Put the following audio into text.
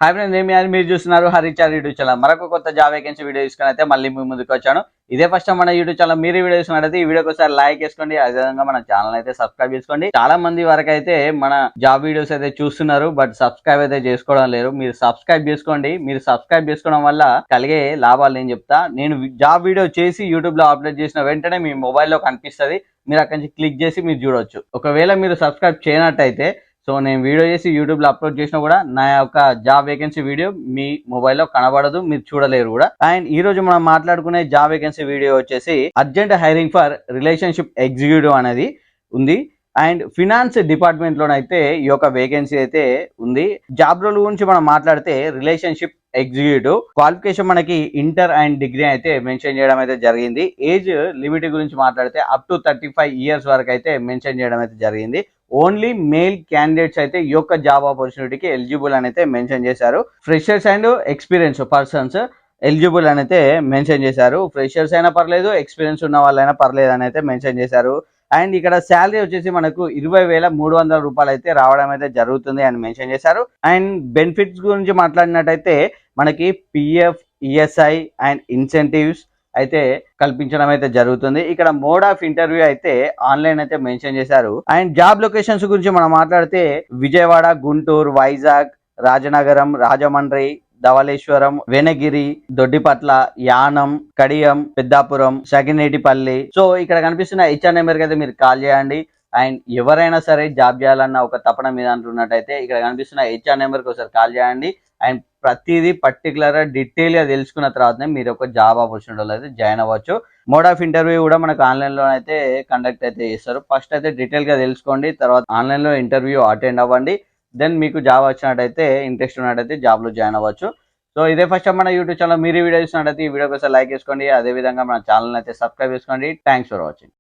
Hi friends, మీరు చూస్తున్నారు హరిచార్ YouTube channel. మరొక కొత్త జాబ్ వేకెన్సీ వీడియో తీసుకుని అయితే మళ్ళీ మీ ముందుకు వచ్చాను. ఇదే ఫస్ట్ మన యూట్యూబ్ ఛానల్ మీరు వీడియో చూసినట్లయితే ఈ వీడియోకి ఒకసారి లైక్ చేసుకోండి. అదేవిధంగా మన ఛానల్ అయితే సబ్స్క్రైబ్ చేసుకోండి. చాలా మంది వరకు అయితే మన జాబ్ వీడియోస్ అయితే చూస్తున్నారు, బట్ సబ్స్క్రైబ్ అయితే చేసుకోవడం లేరు. మీరు సబ్స్క్రైబ్ చేసుకోండి. మీరు సబ్స్క్రైబ్ చేసుకోవడం వల్ల కలిగే లాభాలు నేను చెప్తా. నేను జాబ్ వీడియో చేసి యూట్యూబ్ లో అప్లోడ్ చేసిన వెంటనే మీ మొబైల్లో కనిపిస్తుంది. మీరు అక్కడి నుంచి క్లిక్ చేసి మీరు చూడొచ్చు. ఒకవేళ మీరు సబ్స్క్రైబ్ చేయనట్టయితే సో నేను వీడియో చేసి యూట్యూబ్ లో అప్లోడ్ చేసినా కూడా నా యొక్క జాబ్ వేకెన్సీ వీడియో మీ మొబైల్లో కనబడదు, మీరు చూడలేరు కూడా. అండ్ ఈ రోజు మనం మాట్లాడుకునే జాబ్ వేకెన్సీ వీడియో వచ్చేసి urgent hiring for relationship executive అనేది ఉంది. అండ్ ఫినాన్స్ డిపార్ట్మెంట్ లోనైతే ఈ యొక్క వేకెన్సీ అయితే ఉంది. జాబ్ రోల్ గురించి మనం మాట్లాడితే రిలేషన్షిప్ ఎగ్జిక్యూటివ్ క్వాలిఫికేషన్ మనకి ఇంటర్ అండ్ డిగ్రీ అయితే మెన్షన్ చేయడం అయితే జరిగింది. ఏజ్ లిమిట్ గురించి మాట్లాడితే అప్ టు 35 years వరకు అయితే మెన్షన్ చేయడం అయితే జరిగింది. ఓన్లీ మేల్ క్యాండిడేట్స్ అయితే ఈ యొక్క జాబ్ ఆపర్చునిటీకి ఎలిజిబుల్ అని అయితే మెన్షన్ చేశారు. Freshers and experience persons eligible అని అయితే మెన్షన్ చేశారు. ఫ్రెషర్స్ అయినా పర్లేదు, ఎక్స్పీరియన్స్ ఉన్న వాళ్ళైనా పర్లేదు అని అయితే మెన్షన్ చేశారు. అండ్ ఇక్కడ శాలరీ వచ్చేసి మనకు 20,300 రూపాయలు అయితే రావడం అయితే జరుగుతుంది అని మెన్షన్ చేశారు. అండ్ బెనిఫిట్స్ గురించి మాట్లాడినట్టయితే మనకి పిఎఫ్, ఈఎస్ఐ అండ్ ఇన్సెంటివ్స్ అయితే కల్పించడం అయితే జరుగుతుంది. ఇక్కడ మోడ్ ఆఫ్ ఇంటర్వ్యూ అయితే ఆన్లైన్ అయితే మెన్షన్ చేశారు. అండ్ జాబ్ లొకేషన్స్ గురించి మనం మాట్లాడితే విజయవాడ, గుంటూరు, వైజాగ్, రాజనగరం, రాజమండ్రి, ధవళేశ్వరం, వెనగిరి, దొడ్డిపట్ల, యానం, కడియం, పెద్దాపురం, సగినేటిపల్లి. సో ఇక్కడ కనిపిస్తున్న హెచ్ఆర్ నెంబర్కి అయితే మీరు కాల్ చేయండి. అండ్ ఎవరైనా సరే జాబ్ చేయాలన్న ఒక తపన మీద అంటున్నట్టయితే ఇక్కడ కనిపిస్తున్న హెచ్ఆర్ నెంబర్కి ఒకసారి కాల్ చేయండి. అండ్ ప్రతిదీ పర్టికులర్ గా డీటెయిల్ గా తెలుసుకున్న తర్వాతనే మీరు ఒక జాబ్ ఆపర్చునిటీలో అయితే జాయిన్ అవ్వచ్చు. మోడ్ ఆఫ్ ఇంటర్వ్యూ కూడా మనకు ఆన్లైన్ లో అయితే కండక్ట్ అయితే చేస్తారు. ఫస్ట్ అయితే డీటెయిల్ గా తెలుసుకోండి, తర్వాత ఆన్లైన్ లో ఇంటర్వ్యూ అటెండ్ అవ్వండి. దెన్ మీకు జాబ్ వచ్చినట్టయితే, ఇంట్రెస్ట్ ఉన్నట్టయితే జాబ్ లో జాయిన్ అవ్వచ్చు. సో ఇదే ఫస్ట్ మన యూట్యూబ్ ఛానల్ మీరు వీడియో చూసినట్టయితే ఈ వీడియో కోసం లైక్ చేసుకోండి. అదేవిధంగా మన ఛానల్ అయితే సబ్స్క్రైబ్ చేసుకోండి. Thanks for watching.